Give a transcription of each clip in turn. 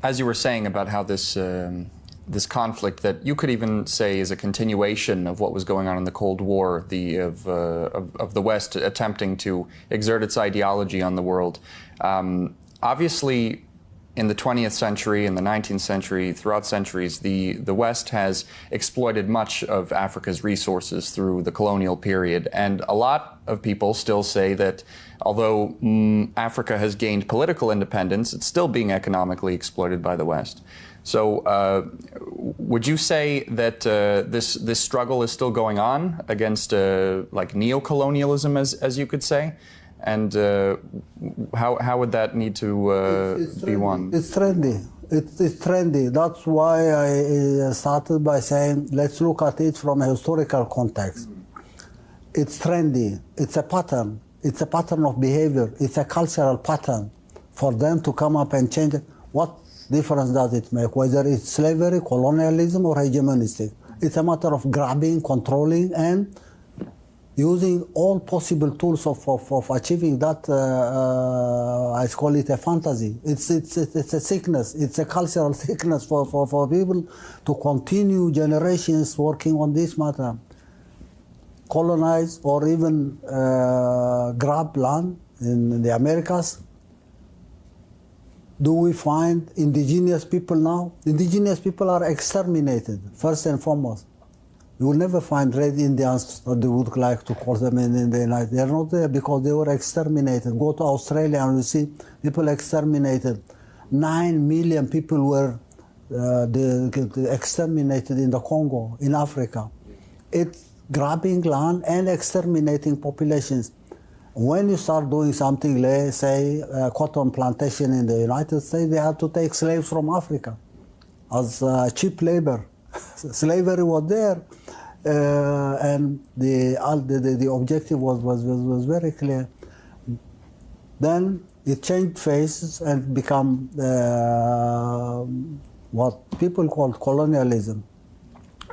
as you were saying about how this conflict that you could even say is a continuation of what was going on in the Cold War, of the West attempting to exert its ideology on the world. Obviously, in the 20th century, in the 19th century, throughout centuries, the West has exploited much of Africa's resources through the colonial period. And a lot of people still say that although Africa has gained political independence, it's still being economically exploited by the West. So would you say that this struggle is still going on against like neo-colonialism, as you could say? And how would that need to be won? It's trendy. It's trendy. That's why I started by saying, let's look at it from a historical context. It's trendy. It's a pattern. It's a pattern of behavior. It's a cultural pattern for them to come up and change it. What difference does it make, whether it's slavery, colonialism, or hegemonistic? It's a matter of grabbing, controlling, and using all possible tools of achieving that. I call it a fantasy. It's a sickness. It's a cultural sickness for people to continue generations working on this matter. Colonize or even grab land in the Americas. Do we find indigenous people now? Indigenous people are exterminated, first and foremost. You will never find red Indians, or they would like to call them in the United States. They're not there because they were exterminated. Go to Australia and you see people exterminated. 9 million people were exterminated in the Congo, in Africa. It's grabbing land and exterminating populations. When you start doing something, let's say cotton plantation in the United States, they had to take slaves from Africa as cheap labor. Slavery was there, and the objective was very clear. Then it changed faces and become what people call colonialism.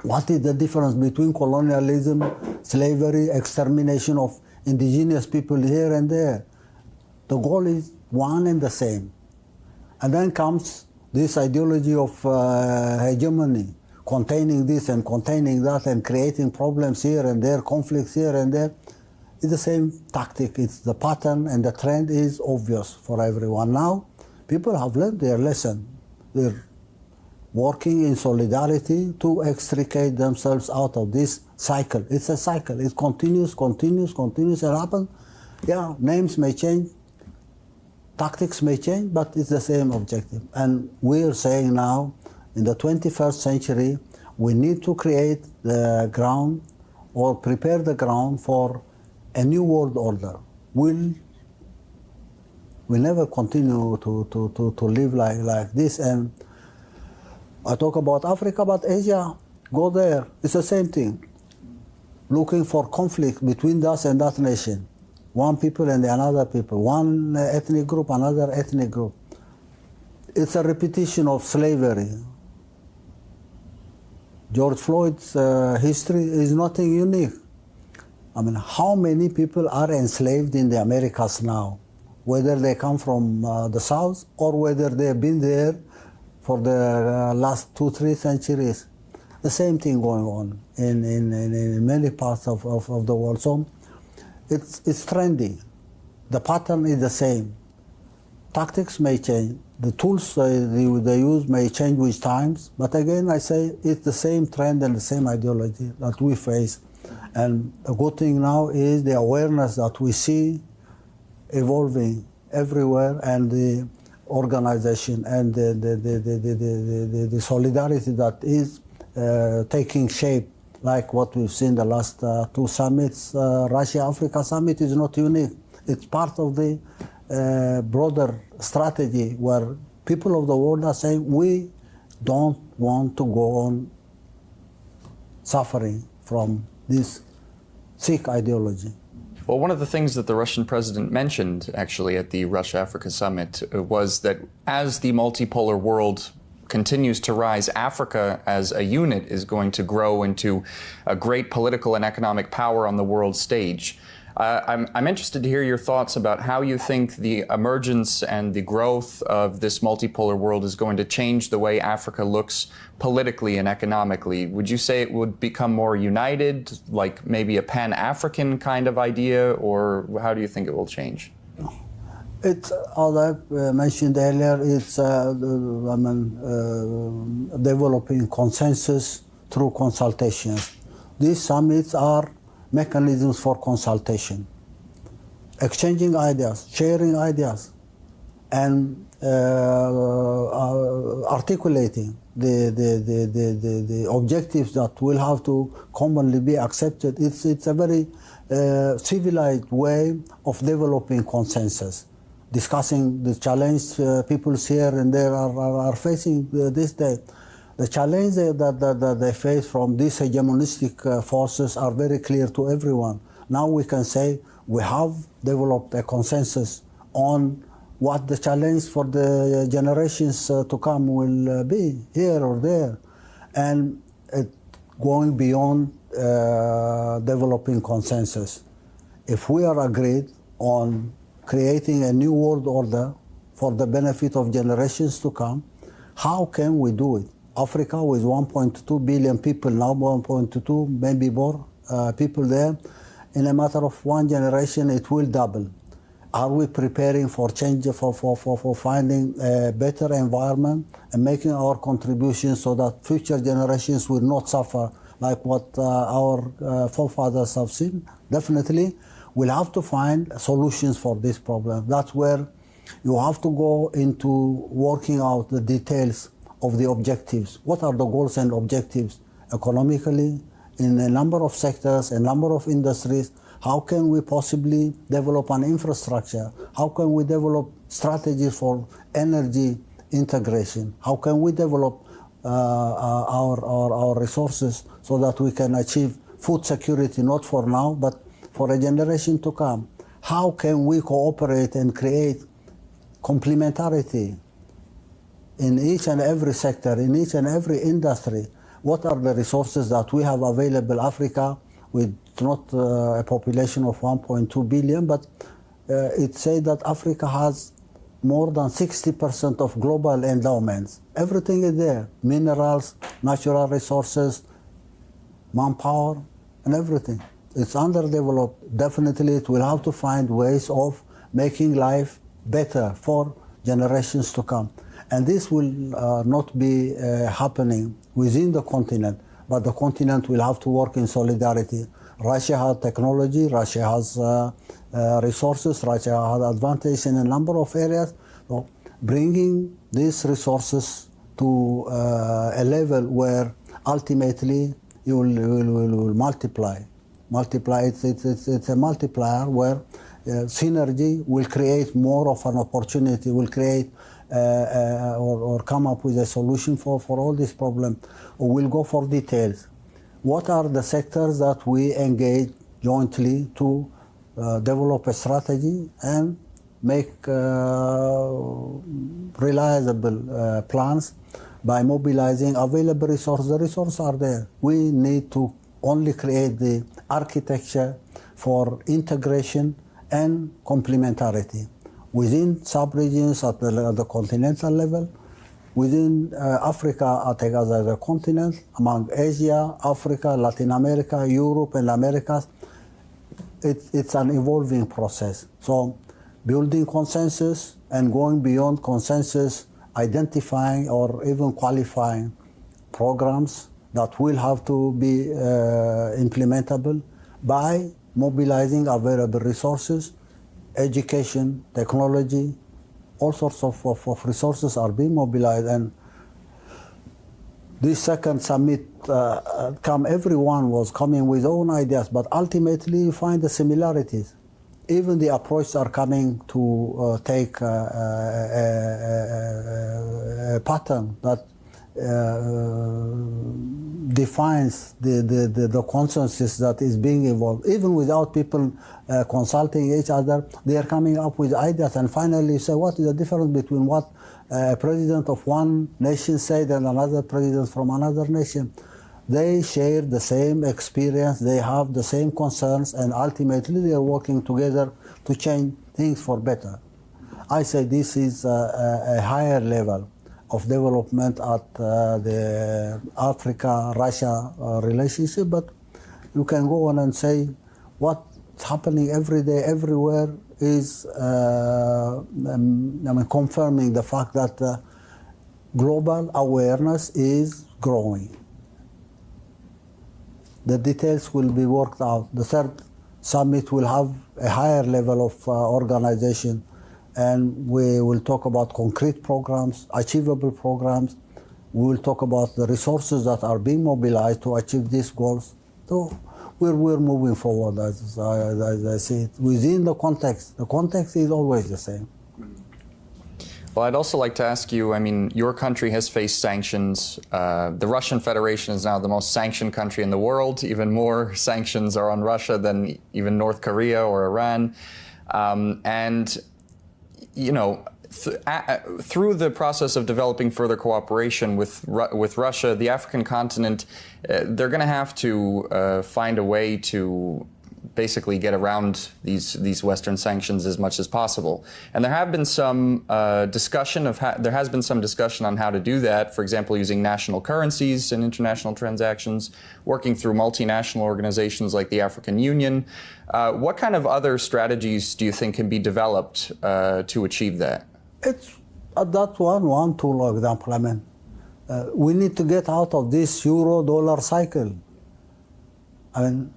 What is the difference between colonialism, slavery, extermination of indigenous people here and there? The goal is one and the same. And then comes this ideology of hegemony, containing this and containing that and creating problems here and there, conflicts here and there. It's the same tactic. It's the pattern, and the trend is obvious for everyone. Now, people have learned their lesson. They're working in solidarity to extricate themselves out of this cycle. It's a cycle. It continues. It happens. Yeah, names may change, tactics may change, but it's the same objective. And we're saying now, in the 21st century, we need to create the ground or prepare the ground for a new world order. We'll never continue to live like this. And I talk about Africa, but Asia, go there. It's the same thing. Looking for conflict between us and that nation. One people and another people. One ethnic group, another ethnic group. It's a repetition of slavery. George Floyd's history is nothing unique. I mean, how many people are enslaved in the Americas now? Whether they come from the South or whether they've been there for the last 2-3 centuries. The same thing going on in many parts of the world. So it's trendy. The pattern is the same. Tactics may change. The tools they use may change with times. But again, I say it's the same trend and the same ideology that we face. And the good thing now is the awareness that we see evolving everywhere, and the organization and the solidarity that is taking shape, like what we've seen the last 2 summits. Russia-Africa summit is not unique. It's part of the broader strategy where people of the world are saying we don't want to go on suffering from this sick ideology. Well, one of the things that the Russian president mentioned, actually, at the Russia-Africa summit was that as the multipolar world continues to rise, Africa as a unit is going to grow into a great political and economic power on the world stage. I'm interested to hear your thoughts about how you think the emergence and the growth of this multipolar world is going to change the way Africa looks politically and economically. Would you say it would become more united, like maybe a Pan-African kind of idea, or how do you think it will change? It's, as I mentioned earlier, it's developing consensus through consultations. These summits are mechanisms for consultation, exchanging ideas, sharing ideas, and articulating the objectives that will have to commonly be accepted. It's a very civilized way of developing consensus, discussing the challenge people here and there are facing this day. The challenge that they face from these hegemonistic forces are very clear to everyone. Now we can say we have developed a consensus on what the challenge for the generations to come will be here or there. And going beyond developing consensus. If we are agreed on creating a new world order for the benefit of generations to come, how can we do it? Africa with 1.2 billion people, now 1.2, maybe more people there, in a matter of one generation it will double. Are we preparing for change, for finding a better environment and making our contributions so that future generations will not suffer like what our forefathers have seen? Definitely, we'll have to find solutions for this problem. That's where you have to go into working out the details of the objectives. What are the goals and objectives economically, in a number of sectors, a number of industries? How can we possibly develop an infrastructure? How can we develop strategies for energy integration? How can we develop our resources so that we can achieve food security, not for now, but for a generation to come? How can we cooperate and create complementarity in each and every sector, in each and every industry? What are the resources that we have available? Africa, with not a population of 1.2 billion, but it says that Africa has more than 60% of global endowments. Everything is there: minerals, natural resources, manpower, and everything. It's underdeveloped. Definitely, it will have to find ways of making life better for generations to come. And this will not be happening within the continent, but the continent will have to work in solidarity. Russia has technology, Russia has resources, Russia has advantage in a number of areas. So bringing these resources to a level where ultimately you will multiply. It's a multiplier where synergy will create more of an opportunity, will create or come up with a solution for all these problems. We'll go for details. What are the sectors that we engage jointly to develop a strategy and make realizable plans by mobilizing available resources? The resources are there. We need to only create the architecture for integration and complementarity within sub-regions at the continental level, within Africa as a continent, among Asia, Africa, Latin America, Europe, and Americas. It's an evolving process. So building consensus and going beyond consensus, identifying or even qualifying programs that will have to be implementable by mobilizing available resources, education, technology, all sorts of resources are being mobilized. And this second summit, everyone was coming with own ideas, but ultimately you find the similarities. Even the approaches are coming to take a pattern that defines the consensus that is being evolved. Even without people consulting each other, they are coming up with ideas. And finally you say, what is the difference between what a president of one nation said and another president from another nation? they share the same experience, they have the same concerns, and ultimately they are working together to change things for better. I say this is a higher level of development at the Africa-Russia relationship, but you can go on and say what's happening every day, everywhere is confirming the fact that global awareness is growing. The details will be worked out. The third summit will have a higher level of organization, and we will talk about concrete programs, achievable programs. We will talk about the resources that are being mobilized to achieve these goals. So we're moving forward, as I see it, within the context. The context is always the same. Well, I'd also like to ask you, I mean, your country has faced sanctions. The Russian Federation is now the most sanctioned country in the world. Even more sanctions are on Russia than even North Korea or Iran. And, you know, through the process of developing further cooperation with Russia, the African continent, they're going to have to find a way to basically get around these Western sanctions as much as possible. And there have been some discussion on how to do that. For example, using national currencies in international transactions, working through multinational organizations like the African Union. What kind of other strategies do you think can be developed to achieve that? It's that one tool, for example. I mean, we need to get out of this euro-dollar cycle. I mean,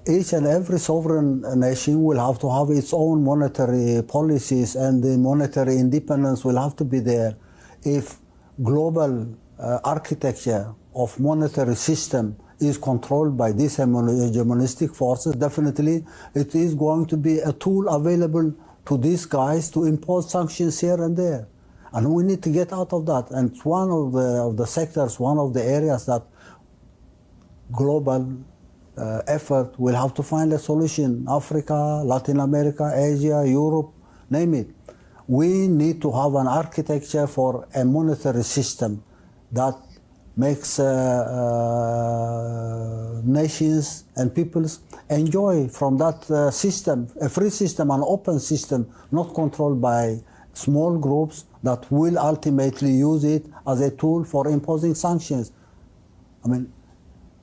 each and every sovereign nation will have to have its own monetary policies, and the monetary independence will have to be there. If global architecture of monetary system is controlled by these hegemonistic forces, definitely it is going to be a tool available to these guys to impose sanctions here and there. And we need to get out of that. And it's one of the sectors, one of the areas that global effort will have to find a solution. Africa, Latin America, Asia, Europe, name it. We need to have an architecture for a monetary system that makes nations and peoples enjoy from that system, a free system, an open system, not controlled by small groups that will ultimately use it as a tool for imposing sanctions. I mean,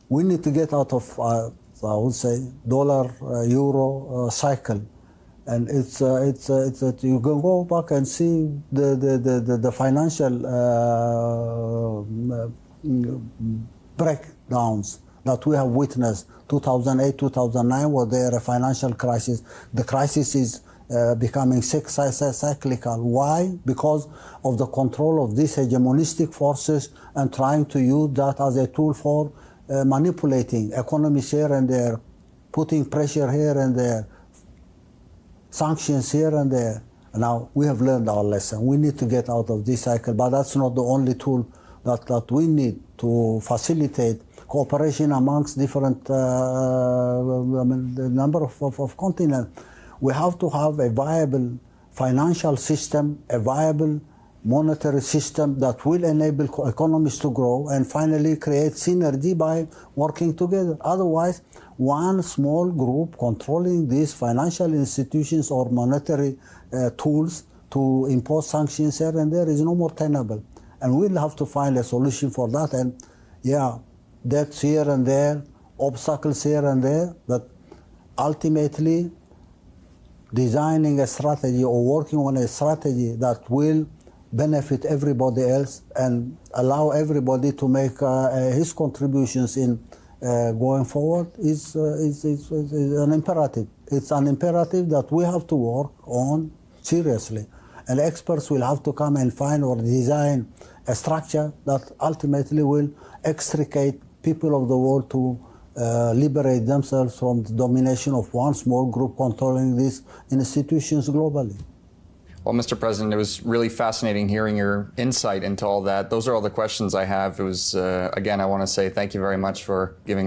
we need to get out of, I would say, dollar-euro cycle, and it's you can go back and see the financial breakdowns that we have witnessed. 2008, 2009 was there a financial crisis. The crisis is becoming cyclical. Why? Because of the control of these hegemonistic forces and trying to use that as a tool for manipulating economies here and there, putting pressure here and there, sanctions here and there. Now, we have learned our lesson. We need to get out of this cycle, but that's not the only tool that we need to facilitate cooperation amongst different the number of continents. We have to have a viable financial system, a viable monetary system that will enable economies to grow and finally create synergy by working together. Otherwise, one small group controlling these financial institutions or monetary tools to impose sanctions here and there is no more tenable. And we'll have to find a solution for that. And yeah, debts here and there, obstacles here and there, but ultimately designing a strategy or working on a strategy that will benefit everybody else and allow everybody to make his contributions in going forward is an imperative. It's an imperative that we have to work on seriously. And experts will have to come and find or design a structure that ultimately will extricate people of the world to liberate themselves from the domination of one small group controlling these institutions globally. Well, Mr. President, it was really fascinating hearing your insight into all that. Those are all the questions I have. It was, again, I want to say thank you very much for giving us